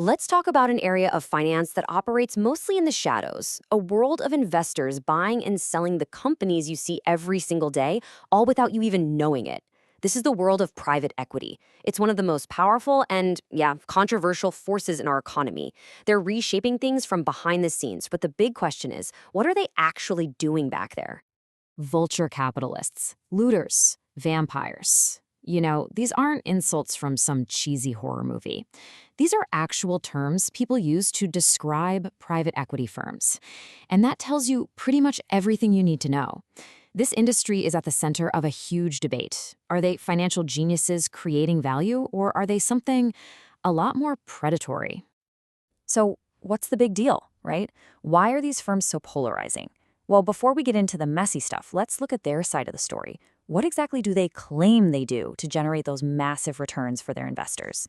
Let's talk about an area of finance that operates mostly in the shadows, a world of investors buying and selling the companies you see every single day, all without you even knowing it. This is the world of private equity. It's one of the most powerful and, yeah, controversial forces in our economy. They're reshaping things from behind the scenes, but the big question is, what are they actually doing back there? Vulture capitalists, looters, vampires. These aren't insults from some cheesy horror movie. These are actual terms people use to describe private equity firms. And that tells you pretty much everything you need to know. This industry is at the center of a huge debate. Are they financial geniuses creating value, or are they something a lot more predatory? So, what's the big deal, right? Why are these firms so polarizing? Well, before we get into the messy stuff, let's look at their side of the story. What exactly do they claim they do to generate those massive returns for their investors?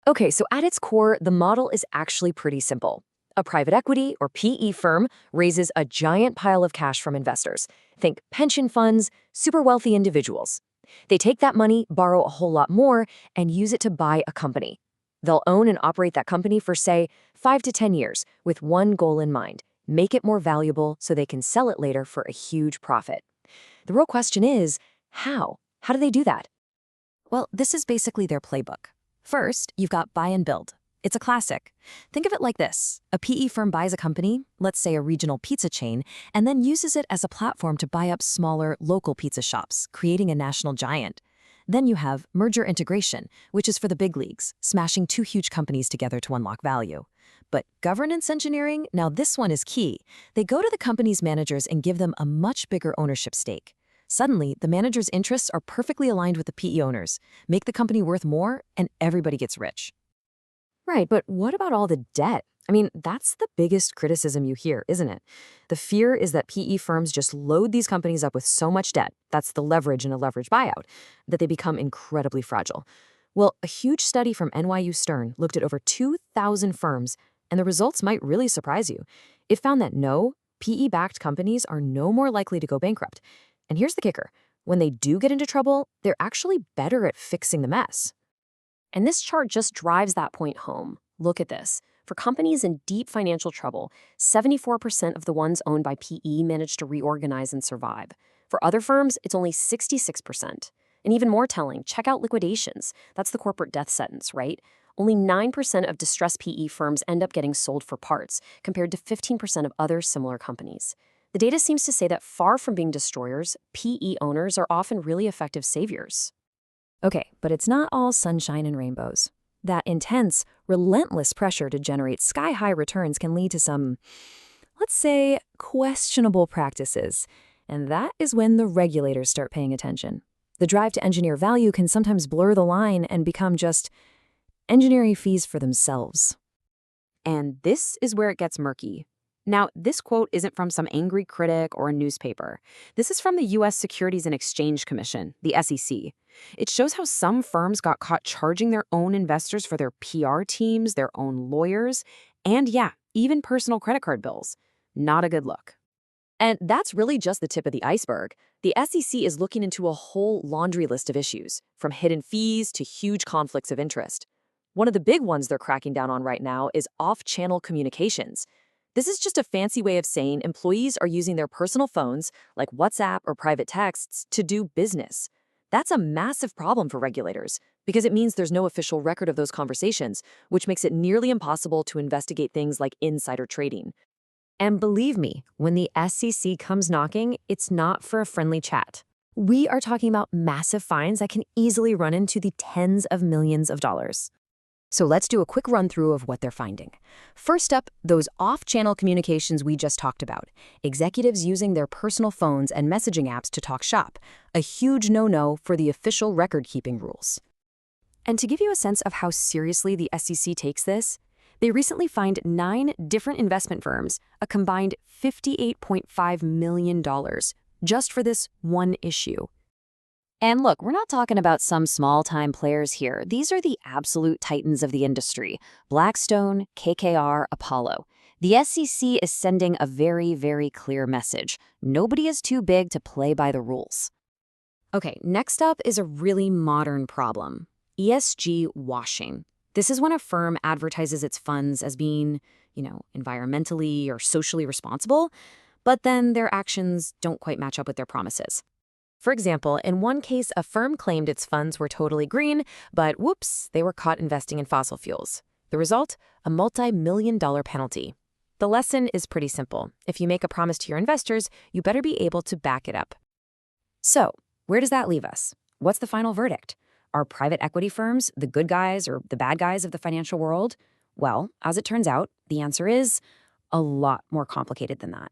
Okay, so at its core, the model is actually pretty simple. A private equity or PE firm raises a giant pile of cash from investors. Think pension funds, super wealthy individuals. They take that money, borrow a whole lot more, and use it to buy a company. They'll own and operate that company for, say, 5 to 10 years, with one goal in mind: make it more valuable so they can sell it later for a huge profit. The real question is, how? How do they do that? Well, this is basically their playbook. First, you've got buy and build. It's a classic. Think of it like this. A PE firm buys a company, let's say a regional pizza chain, and then uses it as a platform to buy up smaller, local pizza shops, creating a national giant. Then you have merger integration, which is for the big leagues, smashing two huge companies together to unlock value. But governance engineering, now this one is key. They go to the company's managers and give them a much bigger ownership stake. Suddenly, the manager's interests are perfectly aligned with the PE owners, make the company worth more, and everybody gets rich. Right, but what about all the debt? I mean, that's the biggest criticism you hear, isn't it? The fear is that PE firms just load these companies up with so much debt, that's the leverage in a leveraged buyout, that they become incredibly fragile. Well, a huge study from NYU Stern looked at over 2,000 firms, and the results might really surprise you. It found that no, PE-backed companies are no more likely to go bankrupt. And here's the kicker. When they do get into trouble, they're actually better at fixing the mess. And this chart just drives that point home. Look at this. For companies in deep financial trouble, 74% of the ones owned by PE managed to reorganize and survive. For other firms, it's only 66%. And even more telling, check out liquidations. That's the corporate death sentence, right? Only 9% of distressed PE firms end up getting sold for parts, compared to 15% of other similar companies. The data seems to say that far from being destroyers, PE owners are often really effective saviors. Okay, but it's not all sunshine and rainbows. That intense, relentless pressure to generate sky-high returns can lead to some, let's say, questionable practices. And that is when the regulators start paying attention. The drive to engineer value can sometimes blur the line and become just engineering fees for themselves. And this is where it gets murky. Now, this quote isn't from some angry critic or a newspaper. This is from the U.S. Securities and Exchange Commission, the SEC. It shows how some firms got caught charging their own investors for their PR teams, their own lawyers, and yeah, even personal credit card bills. Not a good look. And that's really just the tip of the iceberg. The SEC is looking into a whole laundry list of issues, from hidden fees to huge conflicts of interest. One of the big ones they're cracking down on right now is off-channel communications. This is just a fancy way of saying employees are using their personal phones, like WhatsApp or private texts, to do business. That's a massive problem for regulators, because it means there's no official record of those conversations, which makes it nearly impossible to investigate things like insider trading. And believe me, when the SEC comes knocking, it's not for a friendly chat. We are talking about massive fines that can easily run into the tens of millions of dollars. So let's do a quick run-through of what they're finding. First up, those off-channel communications we just talked about. Executives using their personal phones and messaging apps to talk shop. A huge no-no for the official record-keeping rules. And to give you a sense of how seriously the SEC takes this, they recently fined 9 different investment firms a combined $58.5 million just for this one issue. And look, we're not talking about some small-time players here. These are the absolute titans of the industry: Blackstone, KKR, Apollo. The SEC is sending a very, very clear message. Nobody is too big to play by the rules. Okay, next up is a really modern problem: ESG washing. This is when a firm advertises its funds as being, environmentally or socially responsible, but then their actions don't quite match up with their promises. For example, in one case, a firm claimed its funds were totally green, but whoops, they were caught investing in fossil fuels. The result? A multi-million-dollar penalty. The lesson is pretty simple. If you make a promise to your investors, you better be able to back it up. So, where does that leave us? What's the final verdict? Are private equity firms the good guys or the bad guys of the financial world? Well, as it turns out, the answer is a lot more complicated than that.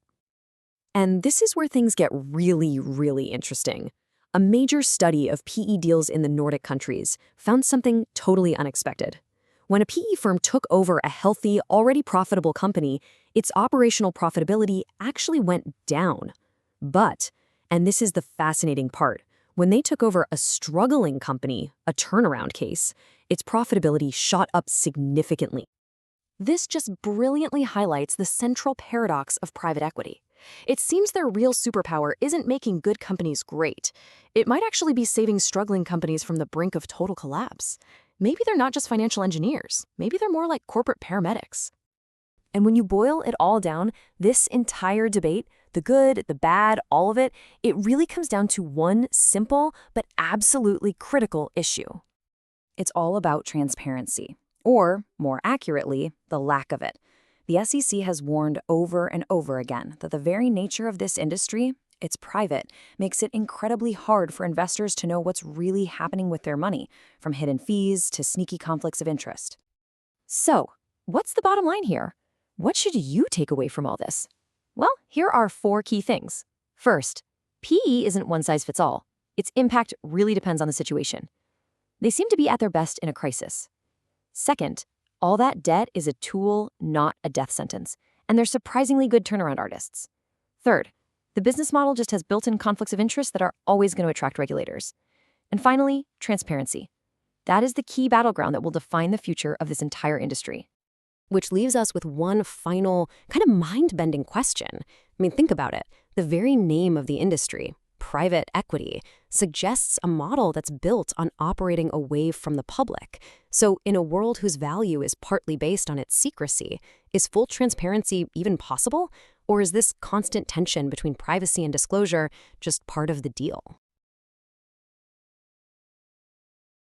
And this is where things get really, really interesting. A major study of PE deals in the Nordic countries found something totally unexpected. When a PE firm took over a healthy, already profitable company, its operational profitability actually went down. But, and this is the fascinating part, when they took over a struggling company, a turnaround case, its profitability shot up significantly. This just brilliantly highlights the central paradox of private equity. It seems their real superpower isn't making good companies great. It might actually be saving struggling companies from the brink of total collapse. Maybe they're not just financial engineers. Maybe they're more like corporate paramedics. And when you boil it all down, this entire debate, the good, the bad, all of it really comes down to one simple but absolutely critical issue. It's all about transparency, or, more accurately, the lack of it. The SEC has warned over and over again that the very nature of this industry, it's private, makes it incredibly hard for investors to know what's really happening with their money, from hidden fees to sneaky conflicts of interest. So, what's the bottom line here? What should you take away from all this? Well, here are 4 key things. First, PE isn't one size fits all. Its impact really depends on the situation. They seem to be at their best in a crisis. Second, all that debt is a tool, not a death sentence, and they're surprisingly good turnaround artists. Third, the business model just has built-in conflicts of interest that are always going to attract regulators. And finally, transparency. That is the key battleground that will define the future of this entire industry. Which leaves us with one final, kind of mind-bending question. I mean, think about it. The very name of the industry, private equity, suggests a model that's built on operating away from the public. So in a world whose value is partly based on its secrecy, is full transparency even possible? Or is this constant tension between privacy and disclosure just part of the deal?